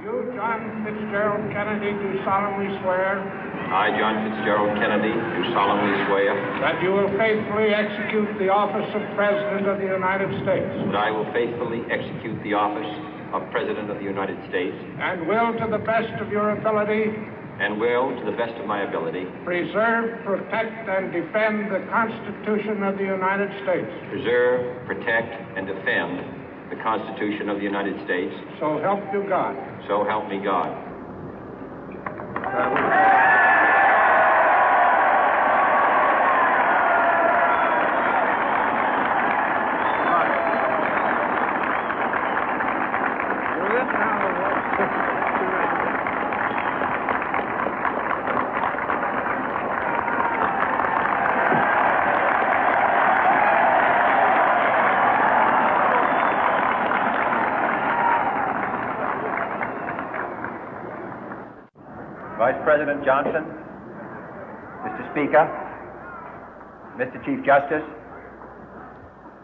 You, John Fitzgerald Kennedy, do solemnly swear. I, John Fitzgerald Kennedy, do solemnly swear. That you will faithfully execute the office of President of the United States. That I will faithfully execute the office of President of the United States. And will, to the best of your ability. And will, to the best of my ability. Preserve, protect, and defend the Constitution of the United States. Preserve, protect, and defend the Constitution of the United States. So help you God. So help me God. Vice President Johnson, Mr. Speaker, Mr. Chief Justice,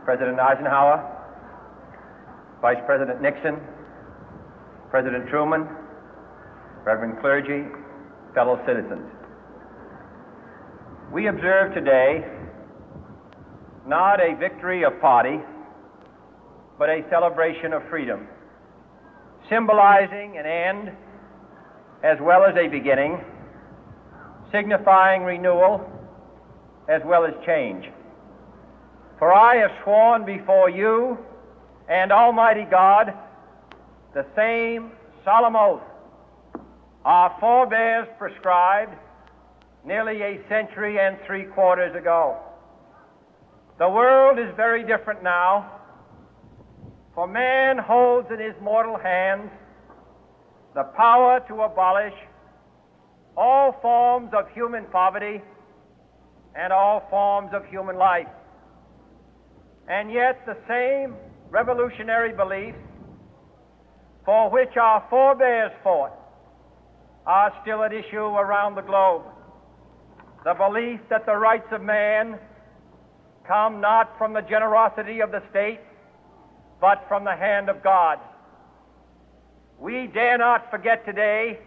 President Eisenhower, Vice President Nixon, President Truman, Reverend clergy, fellow citizens. We observe today not a victory of party, but a celebration of freedom, symbolizing an end as well as a beginning, signifying renewal as well as change. For I have sworn before you and Almighty God the same solemn oath our forebears prescribed nearly a century and 3/4 ago. The world is very different now, for man holds in his mortal hands the power to abolish all forms of human poverty and all forms of human life. And yet the same revolutionary beliefs for which our forebears fought are still at issue around the globe. The belief that the rights of man come not from the generosity of the state, but from the hand of God. We dare not forget today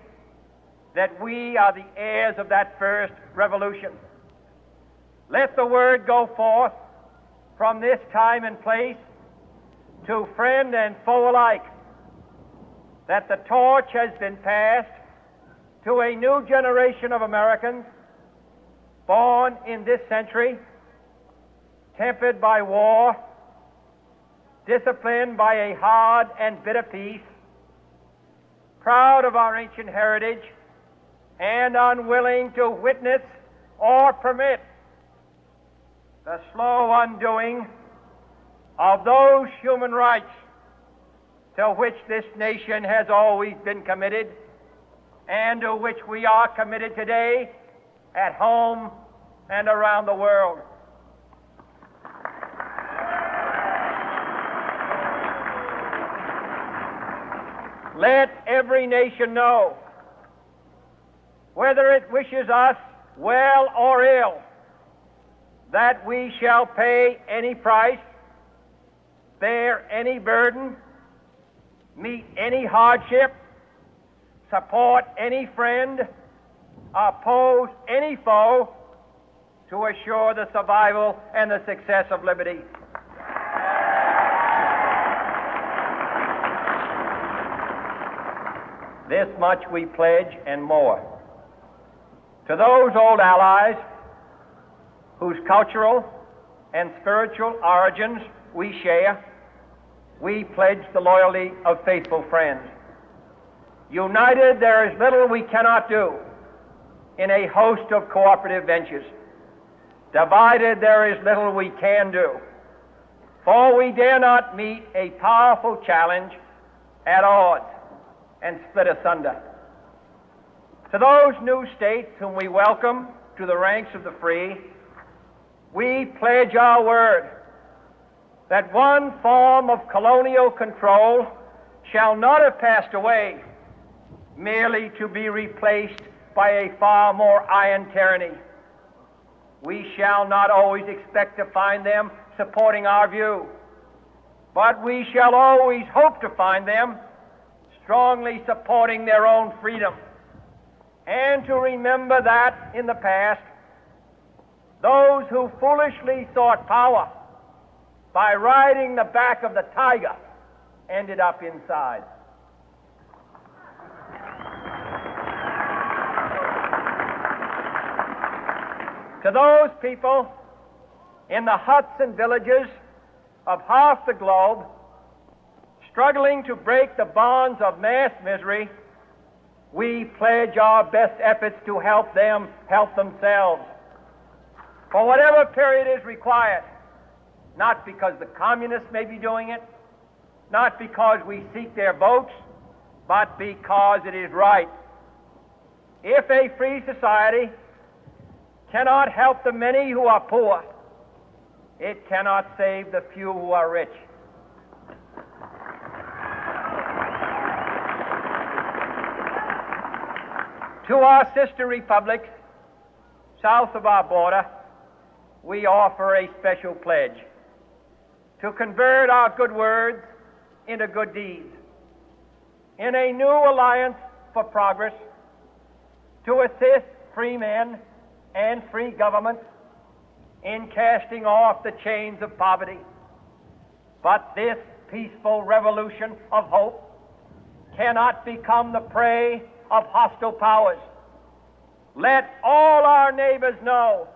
that we are the heirs of that first revolution. Let the word go forth from this time and place to friend and foe alike that the torch has been passed to a new generation of Americans born in this century, tempered by war, disciplined by a hard and bitter peace, proud of our ancient heritage, and unwilling to witness or permit the slow undoing of those human rights to which this nation has always been committed and to which we are committed today at home and around the world. Let every nation know, whether it wishes us well or ill, that we shall pay any price, bear any burden, meet any hardship, support any friend, oppose any foe to assure the survival and the success of liberty. This much we pledge and more. To those old allies whose cultural and spiritual origins we share, we pledge the loyalty of faithful friends. United, there is little we cannot do in a host of cooperative ventures. Divided, there is little we can do, for we dare not meet a powerful challenge at odds and split asunder. To those new states whom we welcome to the ranks of the free, we pledge our word that one form of colonial control shall not have passed away, merely to be replaced by a far more iron tyranny. We shall not always expect to find them supporting our view, but we shall always hope to find them strongly supporting their own freedom, and to remember that in the past, those who foolishly sought power by riding the back of the tiger ended up inside. To those people in the huts and villages of half the globe struggling to break the bonds of mass misery, we pledge our best efforts to help them help themselves for whatever period is required, not because the communists may be doing it, not because we seek their votes, but because it is right. If a free society cannot help the many who are poor, it cannot save the few who are rich. To our sister republics south of our border, we offer a special pledge to convert our good words into good deeds, in a new alliance for progress, to assist free men and free governments in casting off the chains of poverty. But this peaceful revolution of hope cannot become the prey of hostile powers. Let all our neighbors know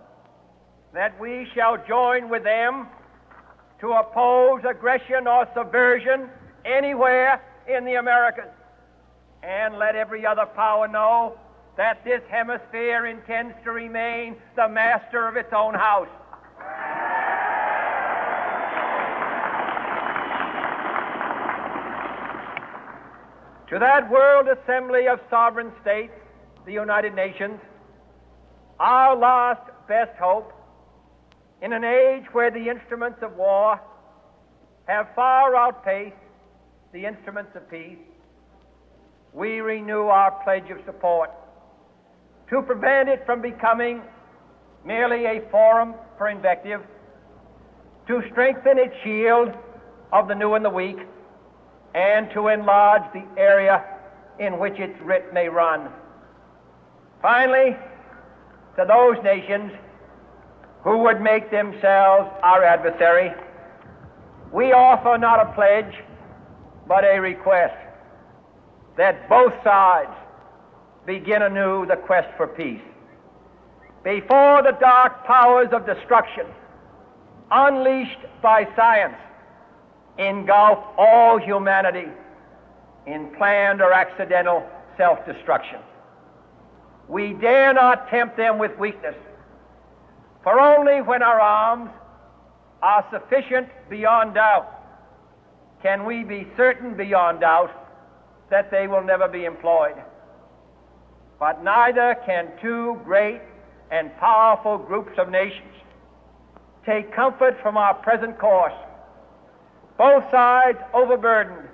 that we shall join with them to oppose aggression or subversion anywhere in the Americas. And let every other power know that this hemisphere intends to remain the master of its own house. To that World Assembly of Sovereign States, the United Nations, our last best hope, in an age where the instruments of war have far outpaced the instruments of peace, we renew our pledge of support to prevent it from becoming merely a forum for invective, to strengthen its shield of the new and the weak, and to enlarge the area in which its writ may run. Finally, to those nations who would make themselves our adversary, we offer not a pledge, but a request that both sides begin anew the quest for peace. Before the dark powers of destruction, unleashed by science, engulf all humanity in planned or accidental self-destruction, we dare not tempt them with weakness, for only when our arms are sufficient beyond doubt can we be certain beyond doubt that they will never be employed. But neither can two great and powerful groups of nations take comfort from our present course, both sides overburdened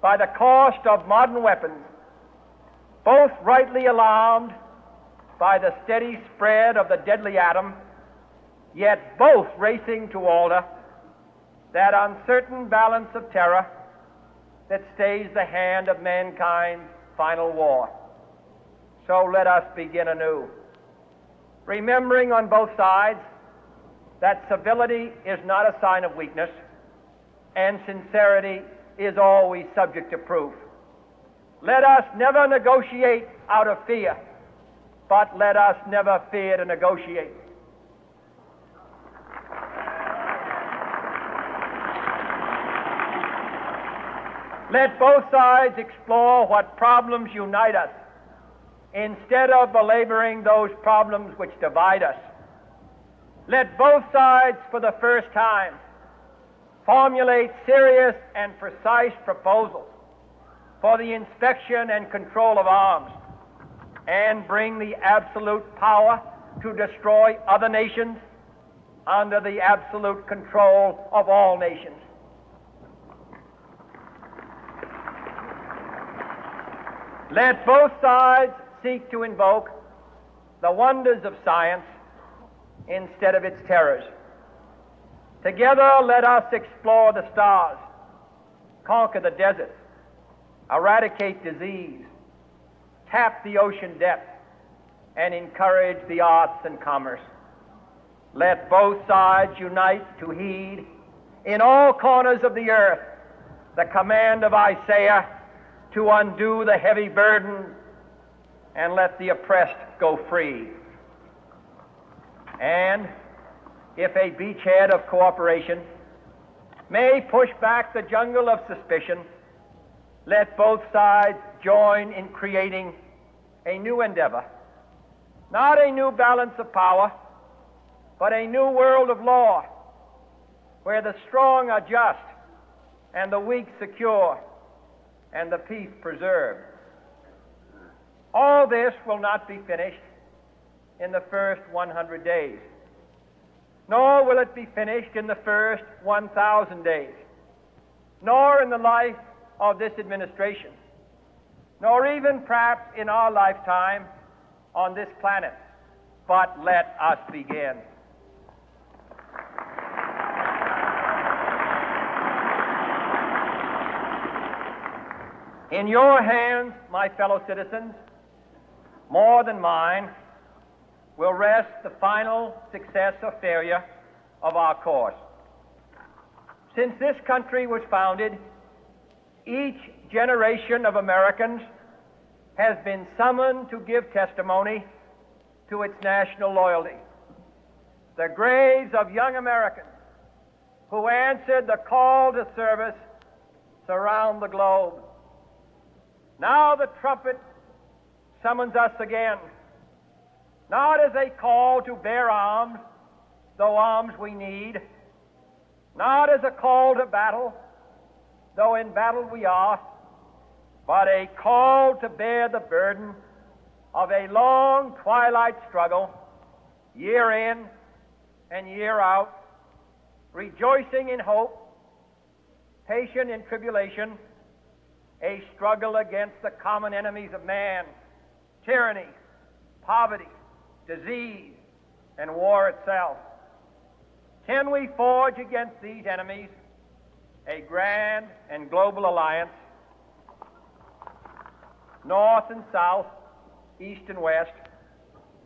by the cost of modern weapons, both rightly alarmed by the steady spread of the deadly atom, yet both racing to alter that uncertain balance of terror that stays the hand of mankind's final war. So let us begin anew, remembering on both sides that civility is not a sign of weakness, and sincerity is always subject to proof. Let us never negotiate out of fear, but let us never fear to negotiate. Let both sides explore what problems unite us, instead of belaboring those problems which divide us. Let both sides, for the first time, formulate serious and precise proposals for the inspection and control of arms, and bring the absolute power to destroy other nations under the absolute control of all nations. Let both sides seek to invoke the wonders of science instead of its terrors. Together, let us explore the stars, conquer the deserts, eradicate disease, tap the ocean depth, and encourage the arts and commerce. Let both sides unite to heed in all corners of the earth the command of Isaiah to undo the heavy burden and let the oppressed go free. And if a beachhead of cooperation may push back the jungle of suspicion, let both sides join in creating a new endeavor, not a new balance of power, but a new world of law, where the strong are just and the weak secure and the peace preserved. All this will not be finished in the first 100 days, nor will it be finished in the first 1,000 days, nor in the life of this administration, nor even perhaps in our lifetime on this planet. But let us begin. In your hands, my fellow citizens, more than mine, will rest the final success or failure of our course. Since this country was founded, each generation of Americans has been summoned to give testimony to its national loyalty. The graves of young Americans who answered the call to service surround the globe. Now the trumpet summons us again, not as a call to bear arms, though arms we need, not as a call to battle, though in battle we are, but a call to bear the burden of a long twilight struggle, year in and year out, rejoicing in hope, patient in tribulation, a struggle against the common enemies of man, tyranny, poverty, disease, and war itself. Can we forge against these enemies a grand and global alliance, north and south, east and west,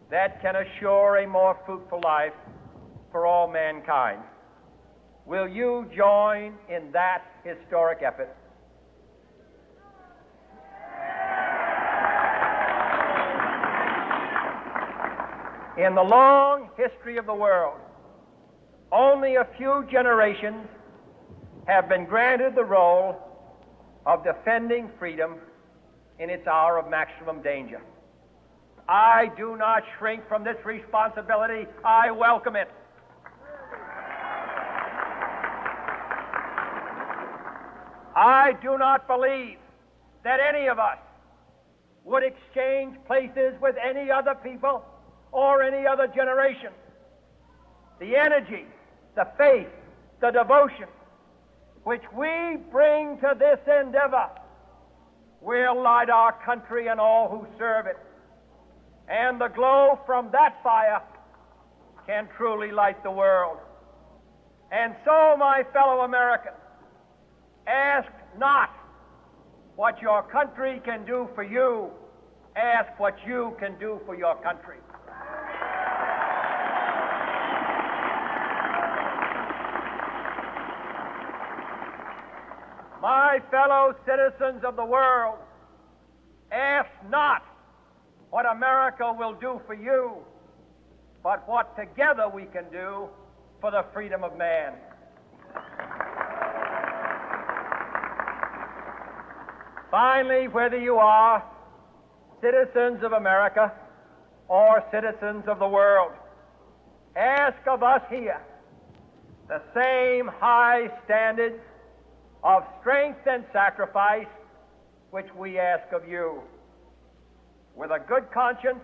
that can assure a more fruitful life for all mankind? Will you join in that historic effort? In the long history of the world, only a few generations have been granted the role of defending freedom in its hour of maximum danger. I do not shrink from this responsibility. I welcome it. I do not believe that any of us would exchange places with any other people or any other generation. The energy, the faith, the devotion which we bring to this endeavor will light our country and all who serve it. And the glow from that fire can truly light the world. And so, my fellow Americans, ask not what your country can do for you, ask what you can do for your country. My fellow citizens of the world, ask not what America will do for you, but what together we can do for the freedom of man. Finally, whether you are citizens of America or citizens of the world, ask of us here the same high standards of strength and sacrifice which we ask of you. With a good conscience